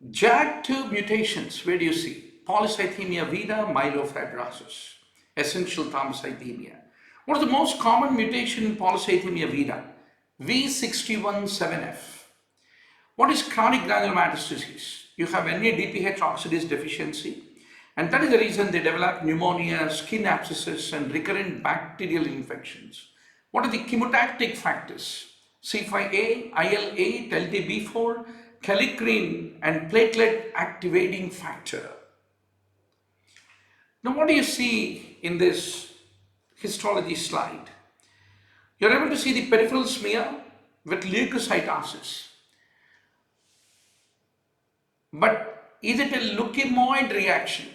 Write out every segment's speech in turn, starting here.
JAG2 mutations, where do you see? Polycythemia vera, myelofibrosis, essential thrombocythemia. What is the most common mutation in polycythemia vera? V617F. What is chronic granulomatous disease? You have NADPH oxidase deficiency, and that is the reason they develop pneumonia, skin abscesses, and recurrent bacterial infections. What are the chemotactic factors? C5a, IL-8, LTB4, kallikrein, and platelet activating factor. Now, what do you see in this histology slide? You're able to see the peripheral smear with leukocytosis. But is it a leukemoid reaction?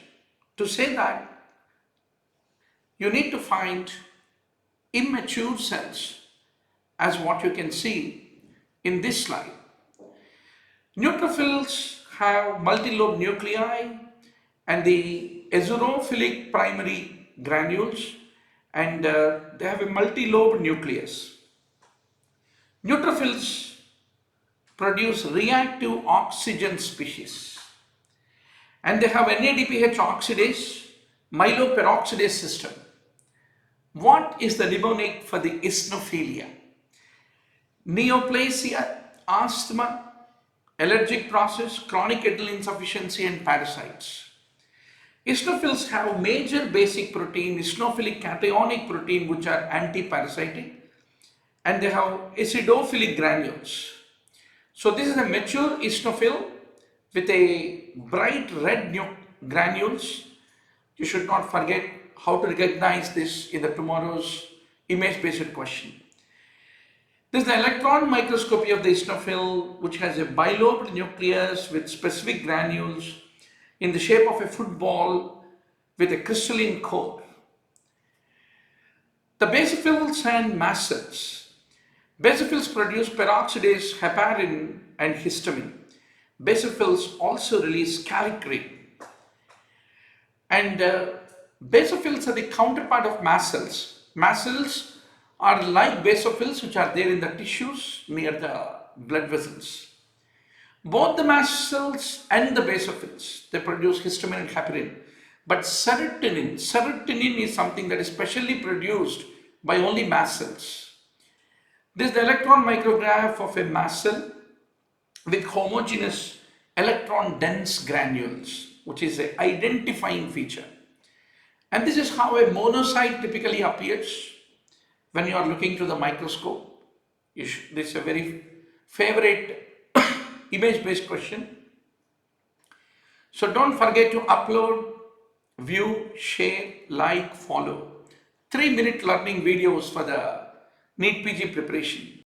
To say that, you need to find immature cells, as what you can see in this slide. Neutrophils have multi-lobe nuclei and the eosinophilic primary granules, and they have a multi-lobe nucleus. Neutrophils produce reactive oxygen species, and they have NADPH oxidase, myeloperoxidase system. What is the mnemonic for the eosinophilia? Neoplasia, asthma, allergic process, chronic adrenal insufficiency, and parasites. Eosinophils have major basic protein, eosinophilic cationic protein, which are anti-parasitic, and they have acidophilic granules. So this is a mature eosinophil with a bright red granules. You should not forget how to recognize this in the tomorrow's image-based question. This is the electron microscopy of the eosinophil, which has a bilobed nucleus with specific granules in the shape of a football with a crystalline core. The basophils and mast cells. Basophils produce peroxidase, heparin, and histamine. Basophils also release kallikrein. And basophils are the counterpart of mast cells. Mast cells are like basophils, which are there in the tissues near the blood vessels. Both the mast cells and the basophils, they produce histamine and heparin. But serotonin is something that is specially produced by only mast cells. This is the electron micrograph of a mast cell with homogeneous electron dense granules, which is an identifying feature. And this is how a monocyte typically appears when you are looking through the microscope. This is a very favorite image-based question. So don't forget to upload, view, share, like, follow. 3-minute learning videos for the NEET PG preparation.